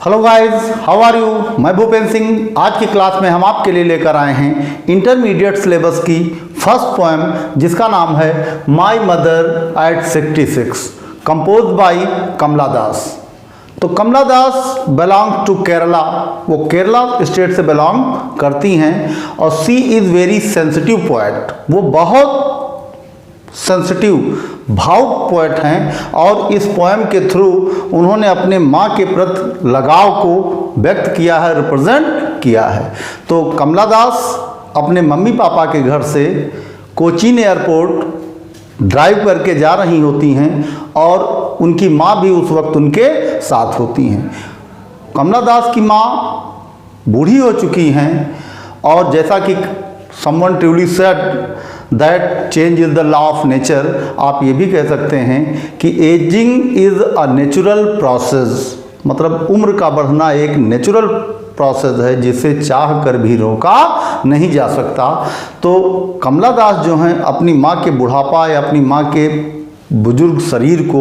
Hello guys, how are you. मैं भूपेंद्र सिंह। आज की क्लास में हम आपके लिए लेकर आए हैं इंटरमीडिएट सिलेबस की फर्स्ट पोएम, जिसका नाम है my mother at 66, compose by Kamala Das. तो कमला दास बिलोंग टू केरला, वो केरला स्टेट से बिलोंग करती हैं और she is very sensitive poet. वो बहुत सेंसिटिव भावुक पोएट हैं और इस पोएम के थ्रू उन्होंने अपने माँ के प्रति लगाव को व्यक्त किया है, रिप्रेजेंट किया है। तो कमला दास अपने मम्मी पापा के घर से कोचीन एयरपोर्ट ड्राइव करके जा रही होती हैं और उनकी माँ भी उस वक्त उनके साथ होती हैं। कमला दास की माँ बूढ़ी हो चुकी हैं और जैसा कि someone truly said that change is the law of nature, आप ये भी कह सकते हैं कि ageing is a natural process, मतलब उम्र का बढ़ना एक नेचुरल प्रोसेस है जिसे चाह कर भी रोका नहीं जा सकता। तो कमला दास जो हैं अपनी माँ के बुढ़ापा या अपनी माँ के बुजुर्ग शरीर को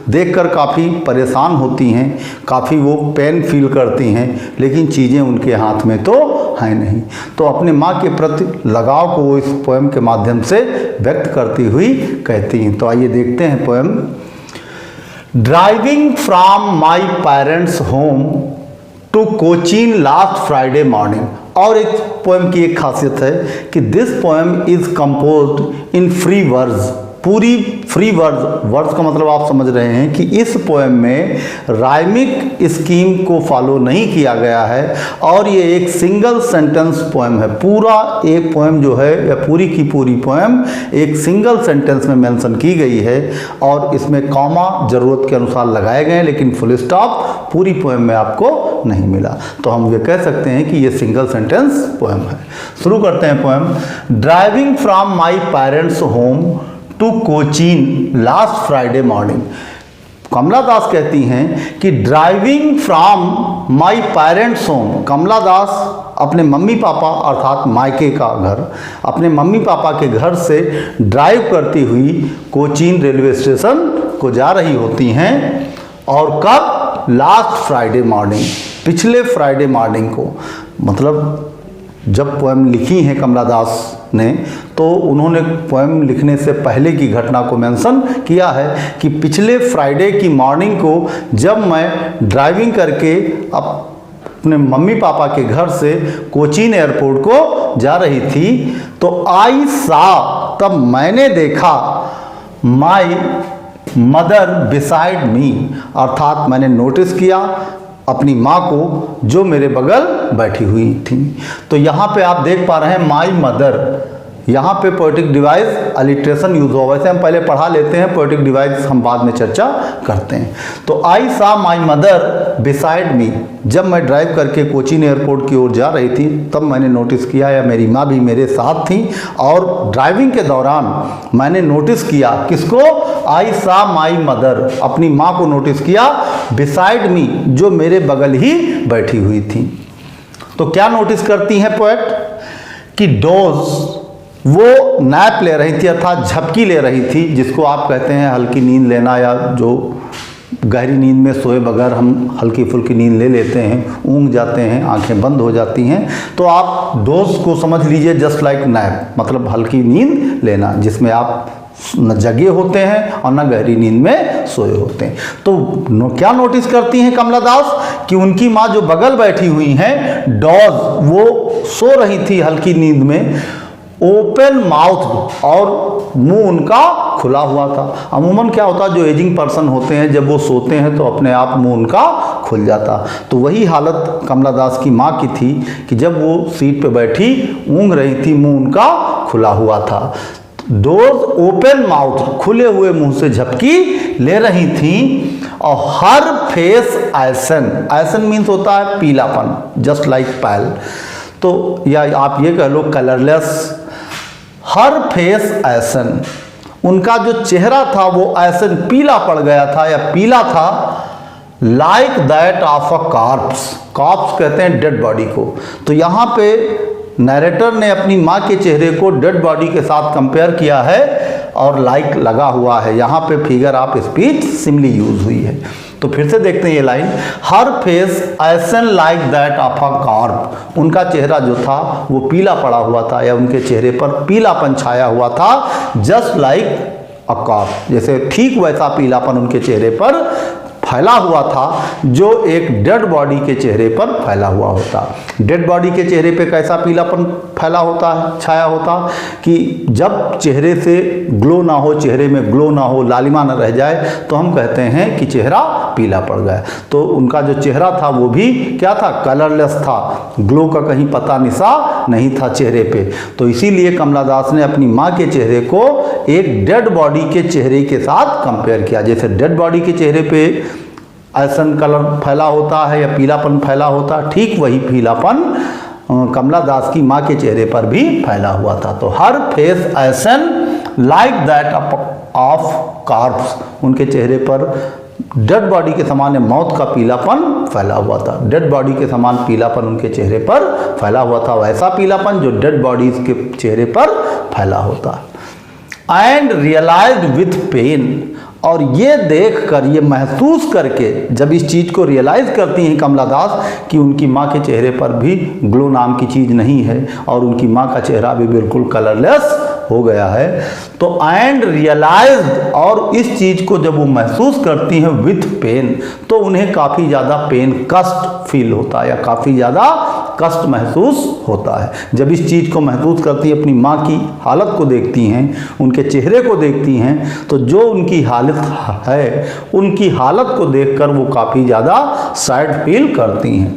देखकर काफ़ी परेशान होती हैं, काफ़ी वो पेन फील करती हैं, लेकिन चीज़ें उनके हाथ में तो हैं नहीं। तो अपने माँ के प्रति लगाव को वो इस पोएम के माध्यम से व्यक्त करती हुई कहती हैं। तो आइए देखते हैं poem. Driving from my parents home to Cochin last Friday morning. और एक पोएम की एक खासियत है कि this poem is composed in free words, पूरी फ्री वर्ड्स का मतलब आप समझ रहे हैं कि इस पोएम में राइमिक स्कीम को फॉलो नहीं किया गया है और ये एक सिंगल सेंटेंस पोएम है। पूरा एक पोएम जो है या पूरी की पूरी पोएम एक सिंगल सेंटेंस में मेंशन की गई है और इसमें कॉमा ज़रूरत के अनुसार लगाए गए हैं, लेकिन फुल स्टॉप पूरी पोएम में आपको नहीं मिला। तो हम ये कह सकते हैं कि ये सिंगल सेंटेंस पोएम है। शुरू करते हैं poem. Driving from my parents home to Cochin last Friday morning. Kamala Das कहती हैं कि driving from my parents home, Kamala Das अपने मम्मी पापा अर्थात मायके का घर, अपने मम्मी पापा के घर से ड्राइव करती हुई कोचीन रेलवे स्टेशन को जा रही होती हैं। और कब? लास्ट फ्राइडे मॉर्निंग, पिछले फ्राइडे मॉर्निंग को। मतलब जब पोएम लिखी है कमला दास ने तो उन्होंने पोएम लिखने से पहले की घटना को मेंशन किया है कि पिछले फ्राइडे की मॉर्निंग को जब मैं ड्राइविंग करके अपने मम्मी पापा के घर से कोचीन एयरपोर्ट को जा रही थी तो आई सा, तब मैंने देखा माई मदर बिसाइड मी, अर्थात मैंने नोटिस किया अपनी माँ को जो मेरे बगल बैठी हुई थी। तो यहाँ पे आप देख पा रहे हैं माई मदर, यहाँ पे पोएटिक डिवाइस अलिट्रेशन यूज हुआ। वैसे हम पहले पढ़ा लेते हैं, पोएटिक डिवाइस हम बाद में चर्चा करते हैं। तो आई सा माई मदर बिसाइड मी, जब मैं ड्राइव करके कोचीन एयरपोर्ट की ओर जा रही थी तब मैंने नोटिस किया या मेरी माँ भी मेरे साथ थी और ड्राइविंग के दौरान मैंने नोटिस किया किसको? आई सा माई मदर, अपनी माँ को नोटिस किया बिसाइड मी, जो मेरे बगल ही बैठी हुई थी। तो क्या नोटिस करती हैं पोएट कि डोज, वो नैप ले रही थी अर्थात झपकी ले रही थी, जिसको आप कहते हैं हल्की नींद लेना या जो गहरी नींद में सोए बगैर हम हल्की फुल्की नींद ले लेते हैं, ऊँघ जाते हैं, आंखें बंद हो जाती हैं। तो आप डोज को समझ लीजिए जस्ट लाइक नैप, मतलब हल्की नींद लेना जिसमें आप न जगे होते हैं और न गहरी नींद में सोए होते हैं। तो क्या नोटिस करती हैं कमला दास कि उनकी माँ जो बगल बैठी हुई हैं डॉज, वो सो रही थी हल्की नींद में, ओपन माउथ, और मुंह उनका खुला हुआ था। अमूमन क्या होता है, जो एजिंग पर्सन होते हैं जब वो सोते हैं तो अपने आप मुंह उनका खुल जाता। तो वही हालत कमला दास की माँ की थी कि जब वो सीट पे बैठी ऊँघ रही थी, मुंह उनका खुला हुआ था। डोज ओपन माउथ, खुले हुए मुंह से झपकी ले रही थी। और हर फेस ऐसन, ऐसन मीन्स होता है पीलापन, जस्ट लाइक पैल, तो या आप ये कह लो कलरलेस। हर फेस ऐसन, उनका जो चेहरा था वो ऐसन पीला पड़ गया था या पीला था, like that of a corps, corps कहते हैं डेड बॉडी को। तो यहाँ पे नैरेटर ने अपनी माँ के चेहरे को डेड बॉडी के साथ कंपेयर किया है और लाइक लगा हुआ है, यहाँ पे figure of speech simile use हुई है। तो फिर से देखते हैं ये line, her face ashen like that of a carp, उनका चेहरा जो था वो पीला पड़ा हुआ था या उनके चेहरे पर पीलापन छाया हुआ था, जस्ट लाइक अ कार्प, जैसे ठीक वैसा पीलापन उनके चेहरे पर फैला हुआ था जो एक डेड बॉडी के चेहरे पर फैला हुआ होता। डेड बॉडी के चेहरे पे कैसा पीलापन फैला होता है, छाया होता, कि जब चेहरे से ग्लो ना हो, चेहरे में ग्लो ना हो, लालिमा ना रह जाए, तो हम कहते हैं कि चेहरा पीला पड़ गया। तो उनका जो चेहरा था वो भी क्या था, कलरलेस था, ग्लो का कहीं पता निशा नहीं था चेहरे पे। तो इसीलिए कमला दास ने अपनी माँ के चेहरे को एक डेड बॉडी के चेहरे के साथ कंपेयर किया। जैसे डेड बॉडी के चेहरे पे ऐसन कलर फैला होता है या पीलापन फैला होता है, ठीक वही पीलापन कमला दास की माँ के चेहरे पर भी फैला हुआ था। तो हर फेस ऐसन लाइक दैट ऑफ कार्प्स, उनके चेहरे पर डेड बॉडी के समान मौत का पीलापन फैला हुआ था। डेड बॉडी के समान पीलापन उनके चेहरे पर फैला हुआ था, वैसा पीलापन जो डेड बॉडीज के चेहरे पर फैला होता। एंड रियलाइज्ड विथ पेन, और ये देखकर, ये महसूस करके, जब इस चीज़ को रियलाइज़ करती हैं कमला दास कि उनकी माँ के चेहरे पर भी ग्लो नाम की चीज़ नहीं है और उनकी माँ का चेहरा भी बिल्कुल कलरलेस हो गया है, तो एंड रियलाइज्ड, और इस चीज़ को जब वो महसूस करती हैं विथ पेन, तो उन्हें काफ़ी ज़्यादा पेन, कष्ट फील होता है या काफ़ी ज़्यादा कष्ट महसूस होता है। जब इस चीज़ को महसूस करती हैं, अपनी माँ की हालत को देखती हैं, उनके चेहरे को देखती हैं, तो जो उनकी हालत है, उनकी हालत को देखकर वो काफ़ी ज़्यादा सैड फील करती हैं।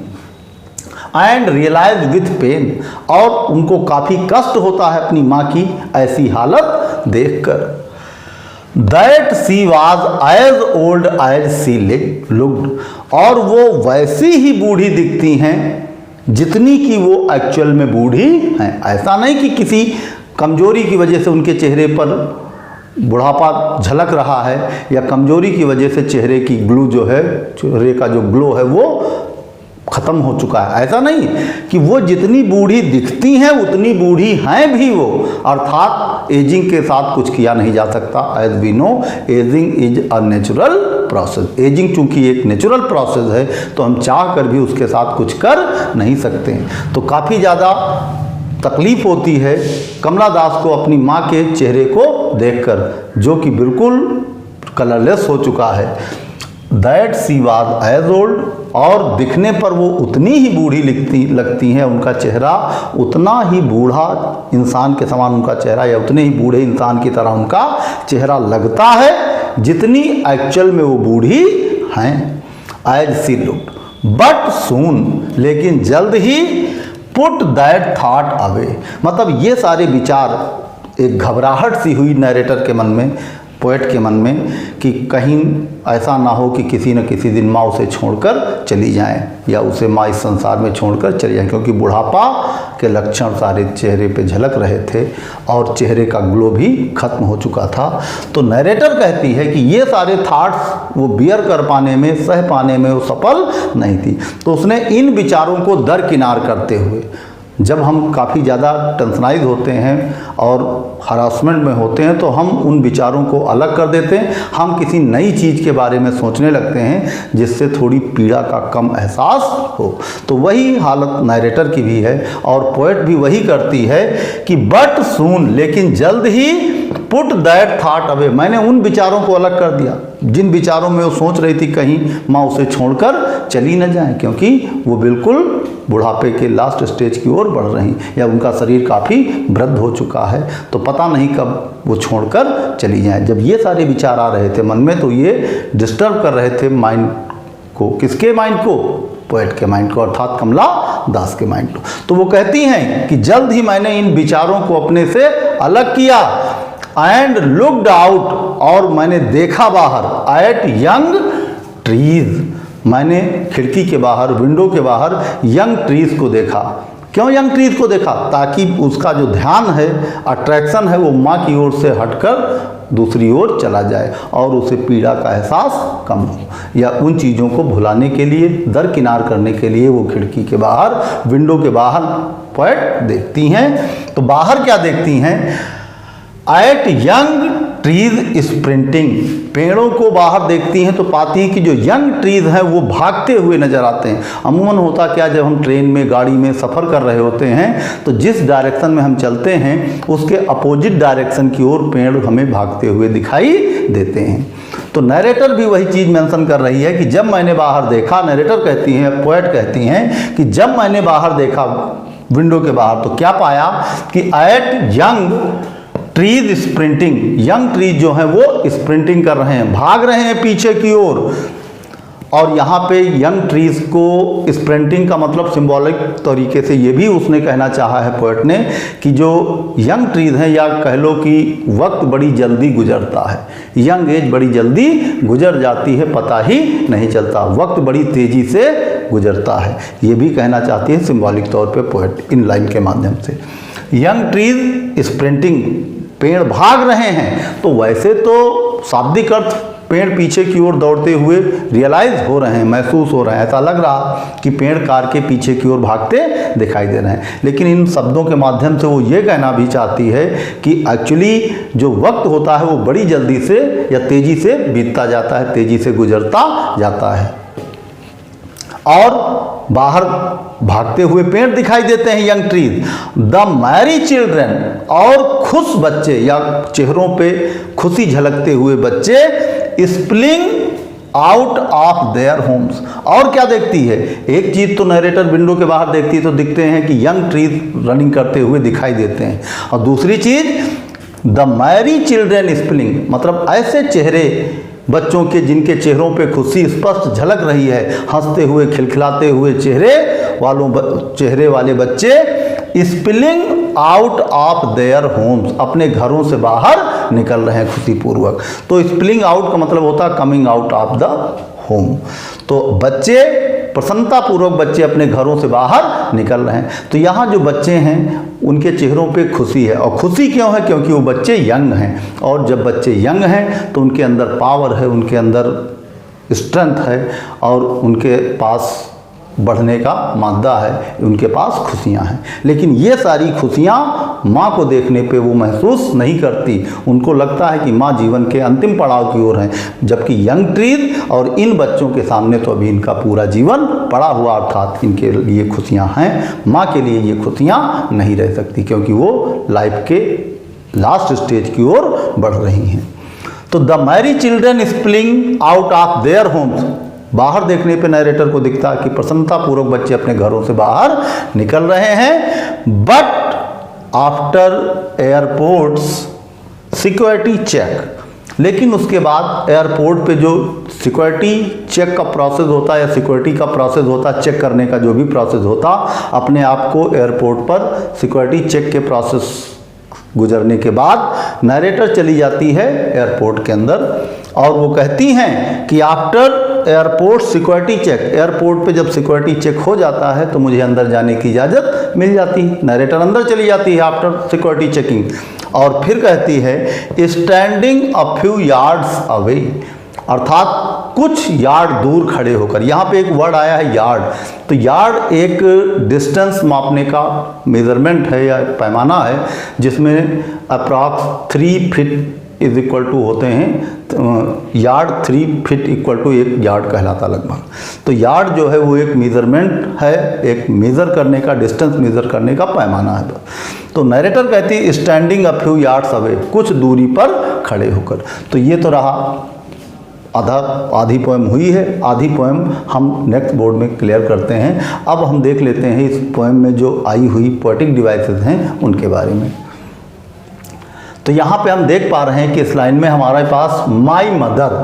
एंड रियलाइज विथ पेन, और उनको काफ़ी कष्ट होता है अपनी माँ की ऐसी हालत देखकर। That she was as old as she looked, और वो वैसी ही बूढ़ी दिखती हैं जितनी कि वो एक्चुअल में बूढ़ी हैं। ऐसा नहीं कि किसी कमजोरी की वजह से उनके चेहरे पर बुढ़ापा झलक रहा है या कमजोरी की वजह से चेहरे की ग्लो जो है, चेहरे का जो ग्लो है वो ख़त्म हो चुका है। ऐसा नहीं कि वो जितनी बूढ़ी दिखती हैं उतनी बूढ़ी हैं भी वो, अर्थात एजिंग के साथ कुछ किया नहीं जा सकता। As we know ageing is a natural process. Ageing चूंकि एक नेचुरल प्रोसेस है तो हम चाह कर भी उसके साथ कुछ कर नहीं सकते। तो काफ़ी ज़्यादा तकलीफ़ होती है कमला दास को अपनी माँ के चेहरे को देखकर, जो कि बिल्कुल कलरलेस हो चुका है। That she was as old, और दिखने पर वो उतनी ही बूढ़ी लगती हैं, उनका चेहरा उतना ही बूढ़ा इंसान के समान उनका चेहरा, या उतने ही बूढ़े इंसान की तरह उनका चेहरा लगता है जितनी एक्चुअल में वो बूढ़ी हैं। As she looked, but soon, लेकिन जल्द ही पुट दैट थॉट अवे, मतलब ये सारे विचार, एक घबराहट सी हुई नरेटर के मन में, पोएट के मन में, कि कहीं ऐसा ना हो कि किसी न किसी दिन माँ उसे छोड़कर चली जाएं या उसे माँ इस संसार में छोड़कर चली जाएं, क्योंकि बुढ़ापा के लक्षण सारे चेहरे पे झलक रहे थे और चेहरे का ग्लो भी खत्म हो चुका था। तो नरेटर कहती है कि ये सारे थॉट्स वो बियर कर पाने में, सह पाने में वो सफल नहीं थी। तो उसने इन विचारों को दरकिनार करते हुए, जब हम काफ़ी ज़्यादा टेंशनाइज होते हैं और हरासमेंट में होते हैं तो हम उन विचारों को अलग कर देते हैं, हम किसी नई चीज़ के बारे में सोचने लगते हैं जिससे थोड़ी पीड़ा का कम एहसास हो। तो वही हालत नरेटर की भी है और पोएट भी वही करती है कि बट सून, लेकिन जल्द ही, पुट दैट थॉट अवे, मैंने उन विचारों को अलग कर दिया जिन विचारों में वो सोच रही थी कहीं माँ उसे छोड़कर चली न जाए, क्योंकि वो बिल्कुल बुढ़ापे के लास्ट स्टेज की ओर बढ़ रही या उनका शरीर काफ़ी वृद्ध हो चुका है, तो पता नहीं कब वो छोड़कर चली जाए। जब ये सारे विचार आ रहे थे मन में तो ये डिस्टर्ब कर रहे थे माइंड को। किसके माइंड को? पोएट के माइंड को, अर्थात कमला दास के माइंड को। तो वो कहती हैं कि जल्द ही मैंने इन विचारों को अपने से अलग किया, एंड लुक्ड आउट, और मैंने देखा बाहर, एट यंग ट्रीज, मैंने खिड़की के बाहर, विंडो के बाहर यंग ट्रीज को देखा। क्यों यंग ट्रीज को देखा? ताकि उसका जो ध्यान है, अट्रैक्शन है, वो माँ की ओर से हटकर दूसरी ओर चला जाए और उसे पीड़ा का एहसास कम हो, या उन चीज़ों को भुलाने के लिए, दरकिनार करने के लिए वो खिड़की के बाहर, विंडो के बाहर पोएट देखती हैं। तो बाहर क्या देखती हैं? एट यंग ट्रीज स्प्रिंटिंग, पेड़ों को बाहर देखती हैं तो पाती हैं कि जो यंग ट्रीज हैं वो भागते हुए नजर आते हैं। अमूमन होता क्या, जब हम ट्रेन में गाड़ी में सफ़र कर रहे होते हैं तो जिस डायरेक्शन में हम चलते हैं उसके अपोजिट डायरेक्शन की ओर पेड़ हमें भागते हुए दिखाई देते हैं। तो नरेटर भी वही चीज़ मेंशन कर रही है कि जब मैंने बाहर देखा, नरेटर कहती हैं, पोएट कहती हैं कि जब मैंने बाहर देखा विंडो के बाहर तो क्या पाया कि eight young trees sprinting, young trees जो हैं वो स्प्रिंटिंग कर रहे हैं, भाग रहे हैं पीछे की ओर। और यहाँ पे यंग ट्रीज को स्प्रिंटिंग का मतलब सिंबॉलिक तरीके से ये भी उसने कहना चाहा है पोएट ने कि जो यंग ट्रीज हैं, या कह लो कि वक्त बड़ी जल्दी गुजरता है, यंग एज बड़ी जल्दी गुजर जाती है, पता ही नहीं चलता, वक्त बड़ी तेज़ी से गुजरता है, ये भी कहना चाहती है सिंबॉलिक तौर पे पोएट इन लाइन के माध्यम से। यंग ट्रीज स्प्रिंटिंग, पेड़ भाग रहे हैं, तो वैसे तो शाब्दिक अर्थ पेड़ पीछे की ओर दौड़ते हुए रियलाइज हो रहे हैं, महसूस हो रहे हैं, ऐसा लग रहा कि पेड़ कार के पीछे की ओर भागते दिखाई दे रहे हैं, लेकिन इन शब्दों के माध्यम से वो ये कहना भी चाहती है कि एक्चुअली जो वक्त होता है वो बड़ी जल्दी से या तेज़ी से बीतता जाता है, तेज़ी से गुजरता जाता है। और बाहर भागते हुए पेड़ दिखाई देते हैं young trees. The merry children, और खुश बच्चे या चेहरों पे खुशी झलकते हुए बच्चे स्प्लिंग आउट ऑफ देयर होम्स। और क्या देखती है, एक चीज़ तो नरेटर विंडो के बाहर देखती है तो दिखते हैं कि यंग ट्रीज रनिंग करते हुए दिखाई देते हैं, और दूसरी चीज़ द मैरी चिल्ड्रन स्प्लिंग, मतलब ऐसे चेहरे बच्चों के जिनके चेहरों पे खुशी स्पष्ट झलक रही है, हंसते हुए खिलखिलाते हुए चेहरे वाले बच्चे spilling out of their Holmes, अपने घरों से बाहर निकल रहे हैं खुशीपूर्वक। तो स्पिलिंग आउट का मतलब होता है coming out of the home. तो बच्चे प्रसन्नतापूर्वक बच्चे अपने घरों से बाहर निकल रहे हैं। तो यहाँ जो बच्चे हैं उनके चेहरों पे खुशी है, और खुशी क्यों है, क्योंकि वो बच्चे यंग हैं, और जब बच्चे यंग हैं तो उनके अंदर पावर है, उनके अंदर स्ट्रेंथ है, और उनके पास बढ़ने का मादा है, उनके पास खुशियाँ हैं। लेकिन ये सारी खुशियाँ माँ को देखने पे वो महसूस नहीं करती, उनको लगता है कि माँ जीवन के अंतिम पड़ाव की ओर हैं, जबकि यंग ट्रीज और इन बच्चों के सामने तो अभी इनका पूरा जीवन पड़ा हुआ, अर्थात इनके लिए खुशियाँ हैं, माँ के लिए ये खुशियाँ नहीं रह सकती, क्योंकि वो लाइफ के लास्ट स्टेज की ओर बढ़ रही हैं। तो the merry children spilling out of their homes, बाहर देखने पे नरेटर को दिखता है कि प्रसन्नतापूर्वक बच्चे अपने घरों से बाहर निकल रहे हैं। But after airports security check, लेकिन उसके बाद एयरपोर्ट पे जो सिक्योरिटी चेक का प्रोसेस होता है या सिक्योरिटी का प्रोसेस होता है, चेक करने का जो भी प्रोसेस होता, अपने आप को एयरपोर्ट पर सिक्योरिटी चेक के प्रोसेस गुजरने के बाद नरेटर चली जाती है एयरपोर्ट के अंदर, और वो कहती हैं कि after airport security check, airport पे जब सिक्योरिटी चेक हो जाता है तो मुझे अंदर जाने की इजाज़त मिल जाती है। नरेटर अंदर चली जाती है आफ्टर सिक्योरिटी चेकिंग, और फिर कहती है standing a few yards away, अर्थात कुछ यार्ड दूर खड़े होकर। यहाँ पे एक वर्ड आया है यार्ड, तो यार्ड एक डिस्टेंस मापने का मेजरमेंट है या पैमाना है, जिसमें approx 3 feet is equal to होते हैं, yard 3 feet equal to 1 yard कहलाता लगभग। तो यार्ड जो है वो एक मेजरमेंट है, एक मेज़र करने का, डिस्टेंस मेज़र करने का पैमाना है। तो नरेटर कहती है standing a few yards away, कुछ दूरी पर खड़े होकर। तो ये तो रहा आधी पोएम हुई है, आधी पोएम हम नेक्स्ट बोर्ड में क्लियर करते हैं। अब हम देख लेते हैं इस पोएम में जो आई हुई पोएटिक डिवाइसेस हैं उनके बारे में। तो यहाँ पे हम देख पा रहे हैं कि इस लाइन में हमारे पास माई मदर,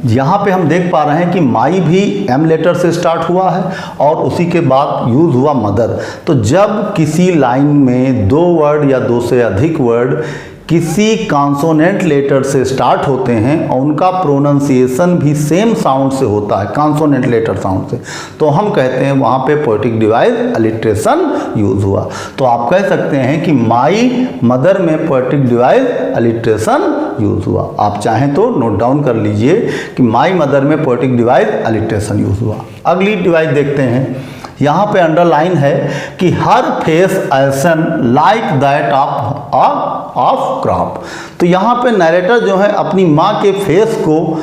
यहाँ पे हम देख पा रहे हैं कि माई भी एम लेटर से स्टार्ट हुआ है और उसी के बाद यूज़ हुआ मदर। तो जब किसी लाइन में 2 वर्ड या 2 से अधिक वर्ड किसी कॉन्सोनेंट लेटर से स्टार्ट होते हैं और उनका प्रोनाउंसिएशन भी सेम साउंड से होता है, कॉन्सोनेंट लेटर साउंड से, तो हम कहते हैं वहाँ पे पोएटिक डिवाइस अलिट्रेशन यूज़ हुआ। तो आप कह सकते हैं कि माई मदर में पोएटिक डिवाइस अलिट्रेशन यूज़ हुआ। आप चाहें तो नोट डाउन कर लीजिए कि माई मदर में पोएटिक डिवाइस अलिट्रेशन यूज़ हुआ। अगली डिवाइस देखते हैं, यहाँ पे अंडरलाइन है कि her face ashen like that of corpse. तो यहाँ पे नरेटर जो है अपनी माँ के फेस को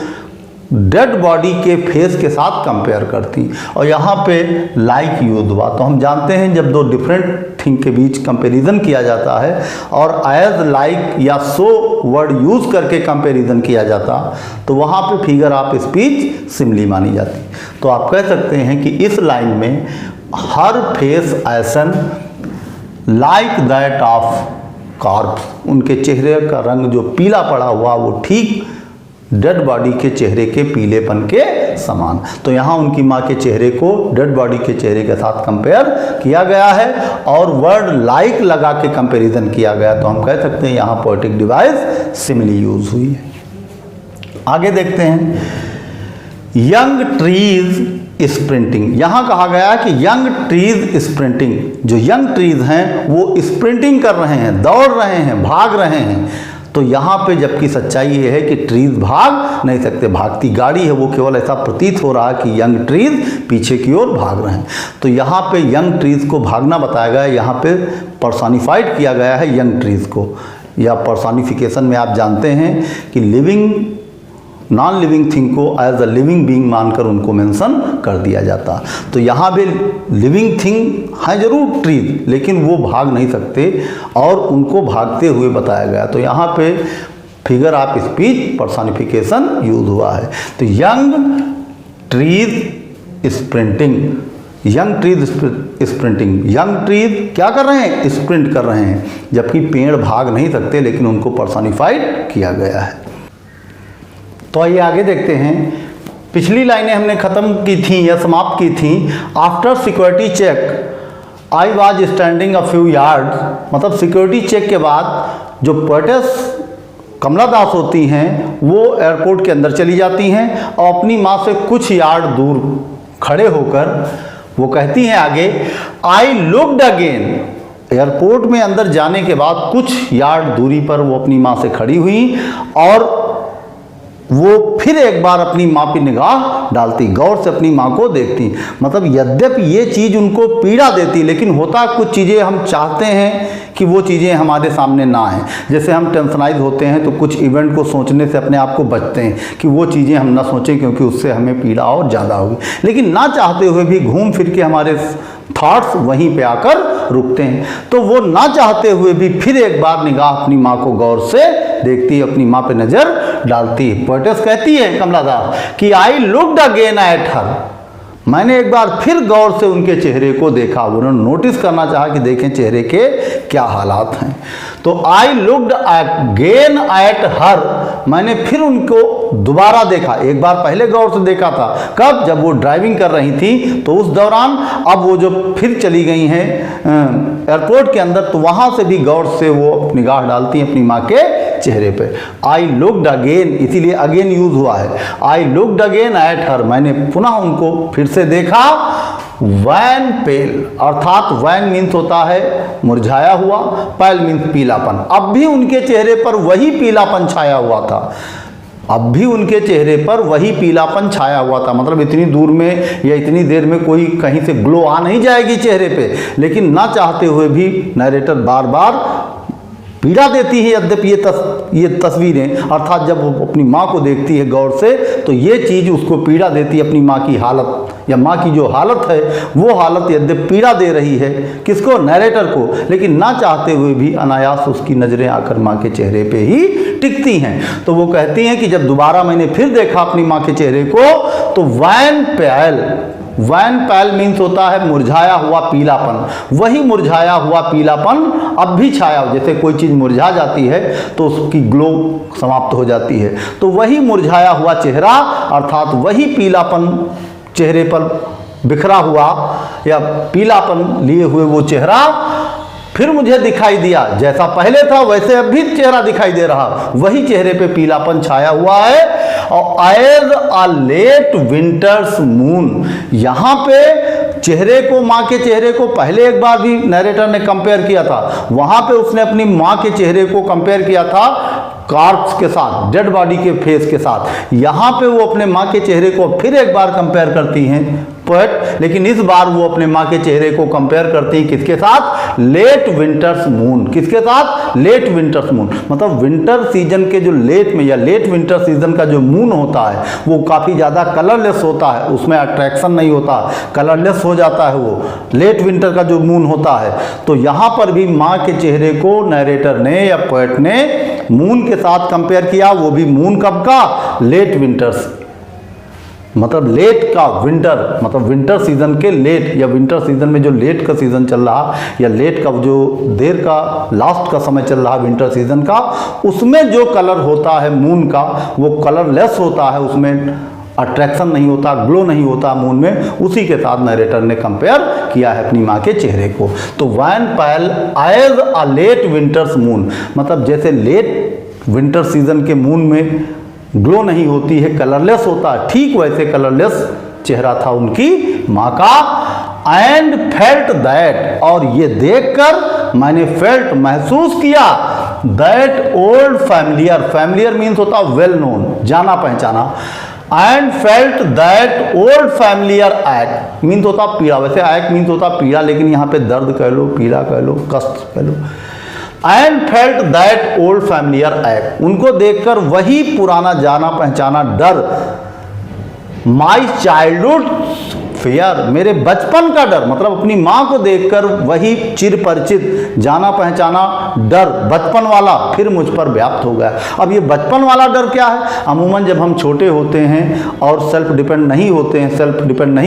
डेड बॉडी के फेस के साथ कंपेयर करती, और यहाँ पे लाइक यूज हुआ। तो हम जानते हैं जब दो डिफरेंट थिंग के बीच कंपैरिजन किया जाता है और एज लाइक या सो वर्ड यूज करके कंपैरिजन किया जाता, तो वहाँ पे फिगर ऑफ स्पीच सिमिली मानी जाती। तो आप कह सकते हैं कि इस लाइन में her face ashen like that of corpse, उनके चेहरे का रंग जो पीला पड़ा हुआ वो ठीक डेड बॉडी के चेहरे के पीलेपन के समान। तो यहाँ उनकी माँ के चेहरे को डेड बॉडी के चेहरे के साथ कंपेयर किया गया है और वर्ड लाइक लगा के कंपैरिजन किया गया। तो हम कह सकते हैं यहाँ पोएटिक डिवाइस सिमिली यूज हुई है। आगे देखते हैं यंग ट्रीज स्प्रिंटिंग। यहाँ कहा गया है कि यंग ट्रीज स्प्रिंटिंग, जो यंग ट्रीज हैं वो स्प्रिंटिंग कर रहे हैं, दौड़ रहे हैं, भाग रहे हैं। तो यहाँ पे जबकि सच्चाई ये है कि ट्रीज भाग नहीं सकते, भागती गाड़ी है वो, केवल ऐसा प्रतीत हो रहा है कि यंग ट्रीज पीछे की ओर भाग रहे हैं। तो यहाँ पे यंग ट्रीज को भागना बताया गया है, यहाँ पे पर्सोनिफाइड किया गया है यंग ट्रीज को। या पर्सोनिफिकेशन में आप जानते हैं कि लिविंग नॉन लिविंग थिंग को एज अ लिविंग बीइंग मानकर उनको मेंशन कर दिया जाता। तो यहाँ भी लिविंग थिंग है जरूर ट्रीज, लेकिन वो भाग नहीं सकते और उनको भागते हुए बताया गया। तो यहाँ पे figure of speech personification use हुआ है। तो young trees sprinting, young trees sprinting, young trees क्या कर रहे हैं, स्प्रिंट कर रहे हैं, जबकि पेड़ भाग नहीं सकते लेकिन उनको पर्सोनिफाइड किया गया है। तो आइए आगे देखते हैं। पिछली लाइनें हमने ख़त्म की थी या समाप्त की थी। After security check I was standing a few yards, मतलब सिक्योरिटी चेक के बाद जो पोएटेस कमला दास होती हैं वो एयरपोर्ट के अंदर चली जाती हैं और अपनी माँ से कुछ यार्ड दूर खड़े होकर वो कहती हैं आगे, आई लुक्ड अगेन। एयरपोर्ट में अंदर जाने के बाद कुछ यार्ड दूरी पर वो अपनी माँ से खड़ी हुई और वो फिर एक बार अपनी माँ पे निगाह डालती, गौर से अपनी माँ को देखती। मतलब यद्यपि ये चीज़ उनको पीड़ा देती, लेकिन होता कुछ चीज़ें हम चाहते हैं कि वो चीज़ें हमारे सामने ना आएँ। जैसे हम टेंशनाइज होते हैं तो कुछ इवेंट को सोचने से अपने आप को बचते हैं कि वो चीज़ें हम ना सोचें क्योंकि उससे हमें पीड़ा और ज़्यादा होगी। लेकिन ना चाहते हुए भी घूम फिर के हमारे थॉट्स वहीं पे आकर रुकते हैं। तो वो ना चाहते हुए भी फिर एक बार निगाह अपनी माँ को गौर से देखती है, अपनी माँ पे नज़र डालती है। पोएटेस कहती है कमला दास कि आई लुक्ड अगेन एट हर, मैंने एक बार फिर गौर से उनके चेहरे को देखा। उन्होंने नोटिस करना चाहा कि देखें चेहरे के क्या हालात हैं। तो आई लुक्ड अगेन एट हर, मैंने फिर उनको दोबारा देखा। एक बार पहले गौर से देखा था, कब, जब वो ड्राइविंग कर रही थी तो उस दौरान। अब वो जो फिर चली गई हैं एयरपोर्ट के अंदर तो वहाँ से भी गौर से वो निगाह डालती हैं अपनी माँ के चेहरे पे। आई लुक्ड अगेन, इसीलिए अगेन यूज हुआ है। आई लुक्ड अगेन एट हर, मैंने पुनः उनको फिर से देखा। वैन पेल, अर्थात वैन मीन्स होता है मुरझाया हुआ, पेल मीन्स पीलापन। अब भी उनके चेहरे पर वही पीलापन छाया हुआ था, अब भी उनके चेहरे पर वही पीलापन छाया हुआ था। मतलब इतनी दूर में या इतनी देर में कोई कहीं से ग्लो आ नहीं जाएगी चेहरे पे, लेकिन ना चाहते हुए भी नरेटर बार बार पीड़ा देती है। यद्यपि ये तस्वीरें, अर्थात जब वो अपनी माँ को देखती है गौर से तो ये चीज़ उसको पीड़ा देती है। अपनी माँ की हालत या माँ की जो हालत है वो हालत यद्यपि पीड़ा दे रही है, किसको, नरेटर को, लेकिन ना चाहते हुए भी अनायास उसकी नज़रें आकर माँ के चेहरे पे ही टिकती हैं। तो वो कहती हैं कि जब दोबारा मैंने फिर देखा अपनी माँ के चेहरे को तो वैन पेल, वैन पेल मीन्स होता है मुरझाया हुआ पीलापन। वही मुरझाया हुआ पीलापन अब भी छाया, जैसे कोई चीज़ मुरझा जाती है तो उसकी ग्लो समाप्त हो जाती है, तो वही मुरझाया हुआ चेहरा अर्थात वही पीलापन चेहरे पर बिखरा हुआ या पीलापन लिए हुए वो चेहरा फिर मुझे दिखाई दिया। जैसा पहले था वैसे अब भी चेहरा दिखाई दे रहा, वही चेहरे पे पीलापन छाया हुआ है। और as a late winter's moon, यहाँ पे चेहरे को, माँ के चेहरे को पहले एक बार भी नरेटर ने कंपेयर किया था, वहाँ पे उसने अपनी माँ के चेहरे को कंपेयर किया था कॉर्प्स के साथ, डेड बॉडी के फेस के साथ। यहाँ पे वो अपने माँ के चेहरे को फिर एक बार कंपेयर करती हैं पोएट, लेकिन इस बार वो अपने माँ के चेहरे को कंपेयर करती हैं किसके साथ? Late winter's moon. किसके साथ? Late winter's moon. मतलब विंटर सीजन के जो लेट में या लेट विंटर सीजन का जो मून होता है वो काफ़ी ज़्यादा कलरलेस होता है, उसमें अट्रैक्शन नहीं होता, कलरलेस हो जाता है वो लेट विंटर का जो मून होता है। तो यहाँ पर भी माँ के चेहरे को नरेटर ने या पोएट ने मून के साथ कंपेयर किया, वो भी मून कब का? लेट विंटर्स, मतलब लेट का विंटर, मतलब विंटर सीजन के लेट या विंटर सीजन में जो लेट का सीजन चल रहा या लेट का जो देर का लास्ट का समय चल रहा विंटर सीजन का, उसमें जो कलर होता है मून का वो कलरलेस होता है, उसमें अट्रैक्शन नहीं होता, ग्लो नहीं होता मून में। उसी के साथ नरेटर ने कंपेयर किया है अपनी माँ के चेहरे को। तो wan pale as a late winter's moon, मतलब जैसे लेट विंटर सीजन के मून में ग्लो नहीं होती है, कलरलेस होता है, ठीक वैसे कलरलेस चेहरा था उनकी माँ का। एंड फेल्ट दैट, और ये देखकर मैंने फेल्ट महसूस किया, that old familiar, familiar means होता वेल नोन, जाना पहचाना। And felt that old familiar act means होता पीड़ा, वैसे एक्ट मीन्स होता पीड़ा, लेकिन यहाँ पे दर्द कह लो, पीड़ा कह लो, कष्ट कह लो। And felt that old familiar एक्ट, उनको देखकर वही पुराना जाना पहचाना डर, माई चाइल्डहुड फियर, मेरे बचपन का डर, मतलब अपनी माँ को देखकर वही चिर परिचित जाना पहचाना डर बचपन वाला फिर मुझ पर व्याप्त हो गया। अब ये बचपन वाला डर क्या है? अमूमन जब हम छोटे होते हैं और सेल्फ डिपेंड नहीं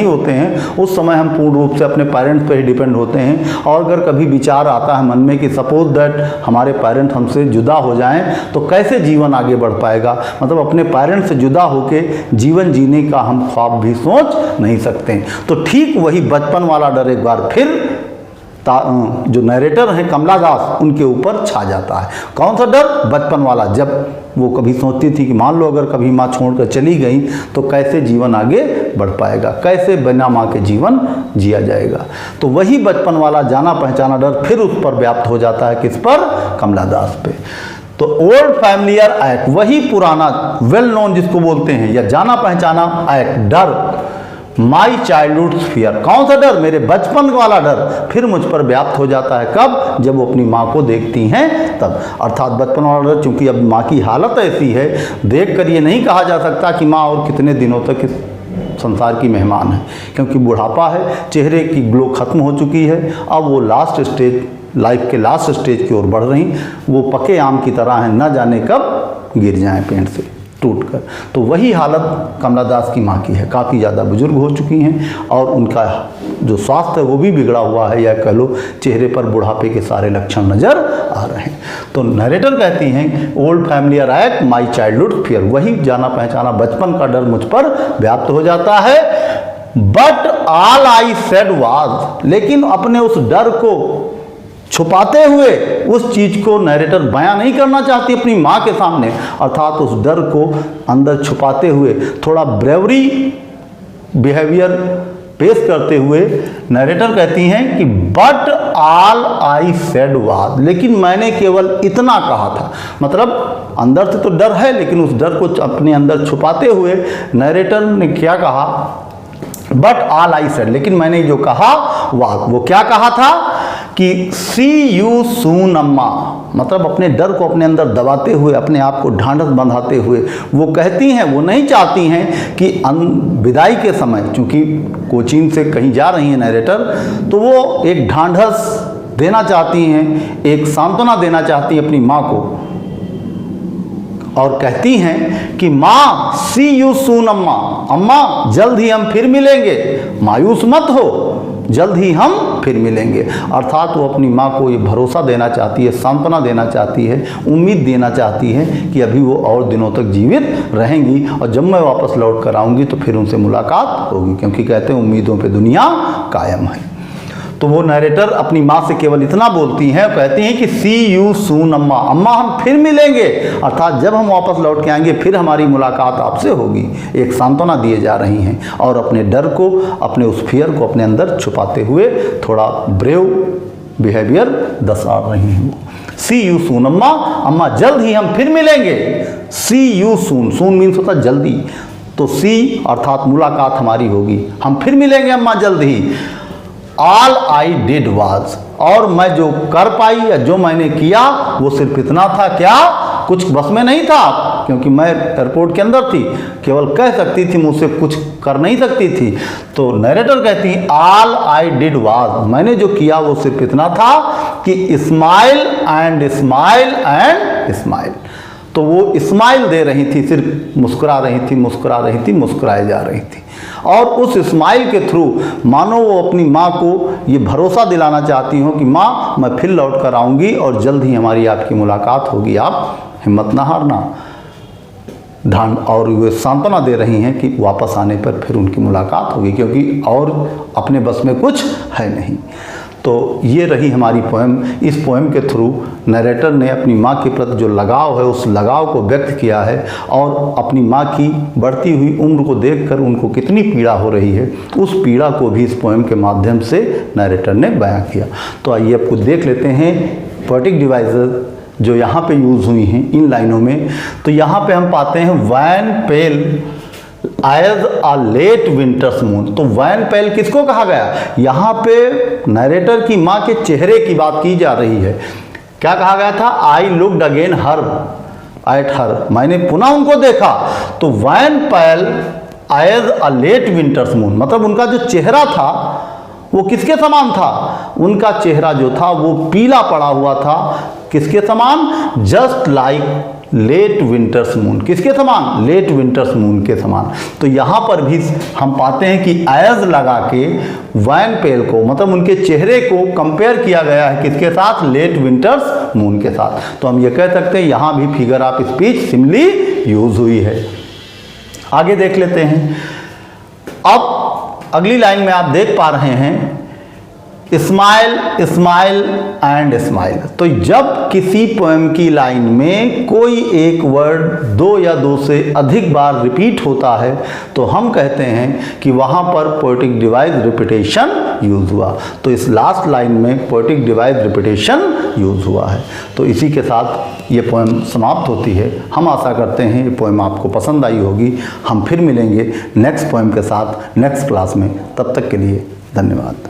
होते हैं उस समय हम पूर्ण रूप से अपने पेरेंट्स पे ही डिपेंड होते हैं। और अगर कभी विचार आता है मन में कि सपोज दैट हमारे पेरेंट्स हमसे जुदा हो जाएं तो कैसे जीवन आगे बढ़ पाएगा, मतलब अपने पेरेंट्स से जुदा होके जीवन जीने का हम ख्वाब भी सोच नहीं सकते। तो ठीक वही बचपन वाला डर एक बार फिर जो नरेटर हैं कमला दास उनके ऊपर छा जाता है। कौन सा डर? बचपन वाला, जब वो कभी सोचती थी कि मान लो अगर कभी माँ छोड़कर चली गई तो कैसे जीवन आगे बढ़ पाएगा, कैसे बिना माँ के जीवन जिया जाएगा। तो वही बचपन वाला जाना पहचाना डर फिर उस पर व्याप्त हो जाता है, किस पर? कमला दास पे। तो ओल्ड फैमिलियर एक्ट, वही पुराना वेल नोन जिसको बोलते हैं या जाना पहचाना एक्ट, डर, माई चाइल्डहुड फियर, कौन सा डर? मेरे बचपन वाला डर फिर मुझ पर व्याप्त हो जाता है। कब? जब वो अपनी माँ को देखती हैं तब। अर्थात बचपन वाला डर, चूंकि अब माँ की हालत ऐसी है, देखकर ये नहीं कहा जा सकता कि माँ और कितने दिनों तक इस संसार की मेहमान है, क्योंकि बुढ़ापा है, चेहरे की ग्लो खत्म हो चुकी है। अब वो लास्ट स्टेज, लाइफ के लास्ट स्टेज की ओर बढ़ रही, वो पके आम की तरह हैं, न जाने कब गिर जाएं पेड़ से टूटकर। तो वही हालत कमला दास की माँ की है, काफ़ी ज़्यादा बुजुर्ग हो चुकी हैं और उनका जो स्वास्थ्य है वो भी बिगड़ा हुआ है, या कह लो चेहरे पर बुढ़ापे के सारे लक्षण नज़र आ रहे हैं। तो नरेटर कहती हैं old familiar act, my childhood fear, वही जाना पहचाना बचपन का डर मुझ पर व्याप्त हो जाता है। But all I said was, लेकिन अपने उस डर को छुपाते हुए उस चीज को नरेटर बयां नहीं करना चाहती अपनी माँ के सामने, अर्थात उस डर को अंदर छुपाते हुए थोड़ा ब्रेवरी बिहेवियर पेश करते हुए नरेटर कहती हैं कि but all I said was, लेकिन मैंने केवल इतना कहा था। मतलब अंदर से तो डर है, लेकिन उस डर को अपने अंदर छुपाते हुए नरेटर ने क्या कहा? बट ऑल आई सेड, लेकिन मैंने जो कहा वो क्या कहा था कि सी यू सून अम्मा, मतलब अपने डर को अपने अंदर दबाते हुए, अपने आप को ढांढस बंधाते हुए वो कहती हैं, वो नहीं चाहती हैं कि विदाई के समय, चूंकि कोचीन से कहीं जा रही हैं नरेटर, तो वो एक ढांढस देना चाहती हैं, एक सांत्वना देना चाहती हैं अपनी माँ को, और कहती हैं कि माँ सी यू सून अम्मा, अम्मा जल्द ही हम फिर मिलेंगे, मायूस मत हो, जल्द ही हम फिर मिलेंगे। अर्थात वो अपनी माँ को ये भरोसा देना चाहती है, सांत्वना देना चाहती है, उम्मीद देना चाहती है कि अभी वो और दिनों तक जीवित रहेंगी और जब मैं वापस लौट कर आऊँगी तो फिर उनसे मुलाकात होगी, क्योंकि कहते हैं उम्मीदों पे दुनिया कायम है। तो वो नरेटर अपनी माँ से केवल इतना बोलती हैं, कहती हैं कि सी यू सून अम्मा, अम्मा हम फिर मिलेंगे, अर्थात जब हम वापस लौट के आएंगे फिर हमारी मुलाकात आपसे होगी। एक सांत्वना दिए जा रही हैं और अपने डर को, अपने उस फियर को अपने अंदर छुपाते हुए थोड़ा ब्रेव बिहेवियर दर्शा रही हैं। सी यू सून अम्मा, अम्मा जल्द ही हम फिर मिलेंगे। सी यू सून, सून मीन्स होता जल्दी, तो सी अर्थात मुलाकात हमारी होगी। हम फिर मिलेंगे अम्मा जल्द ही। ऑल आई डिड वाज, और मैं जो कर पाई या जो मैंने किया वो सिर्फ इतना था, क्या कुछ बस में नहीं था, क्योंकि मैं एयरपोर्ट के अंदर थी, केवल कह सकती थी, मुझसे कुछ कर नहीं सकती थी। तो नरेटर कहती है ऑल आई डिड वाज, मैंने जो किया वो सिर्फ इतना था कि smile and smile and smile. तो वो स्माइल दे रही थी, सिर्फ मुस्कुरा रही थी, मुस्कुरा रही थी, मुस्कुराए जा रही थी। और उस स्माइल के थ्रू मानो वो अपनी माँ को ये भरोसा दिलाना चाहती हो कि माँ मैं फिर लौट कर आऊँगी और जल्द ही हमारी आपकी मुलाकात होगी, आप हिम्मत ना हारना। ढांड और वे सांत्वना दे रही हैं कि वापस आने पर फिर उनकी मुलाकात होगी, क्योंकि और अपने बस में कुछ है नहीं। तो ये रही हमारी पोएम। इस पोएम के थ्रू नरेटर ने अपनी माँ के प्रति जो लगाव है उस लगाव को व्यक्त किया है, और अपनी माँ की बढ़ती हुई उम्र को देखकर उनको कितनी पीड़ा हो रही है उस पीड़ा को भी इस पोएम के माध्यम से नरेटर ने बयां किया। तो आइए अब कुछ देख लेते हैं पोएटिक डिवाइसेस जो यहाँ पे यूज़ हुई हैं इन लाइनों में। तो यहाँ पे हम पाते हैं wan pale as a late winter's moon. तो वैन पेल किसको कहा गया? यहाँ पे नरेटर की माँ के चेहरे की बात की जा रही है। क्या कहा गया था? I looked again her at her, मैंने पुनः उनको देखा। तो wan pale as a late winter's moon, मतलब उनका जो चेहरा था वो किसके समान था? उनका चेहरा जो था वो पीला पड़ा हुआ था। किसके समान? Just like late winter's moon. किसके समान? लेट विंटर्स मून के समान। तो यहाँ पर भी हम पाते हैं कि एज लगा के वैन पेल को, मतलब उनके चेहरे को कंपेयर किया गया है किसके साथ? लेट विंटर्स मून के साथ। तो हम ये कह सकते हैं यहाँ भी figure of speech simile use हुई है। आगे देख लेते हैं। अब अगली लाइन में आप देख पा रहे हैं स्माइल स्माइल एंड स्माइल। तो जब किसी पोएम की लाइन में कोई एक वर्ड दो या दो से अधिक बार रिपीट होता है तो हम कहते हैं कि वहाँ पर पोएटिक डिवाइस रिपीटेशन यूज हुआ। तो इस लास्ट लाइन में पोएटिक डिवाइस रिपीटेशन यूज हुआ है। तो इसी के साथ ये पोएम समाप्त होती है। हम आशा करते हैं ये पोएम आपको पसंद आई होगी। हम फिर मिलेंगे नेक्स्ट पोएम के साथ नेक्स्ट क्लास में। तब तक के लिए धन्यवाद।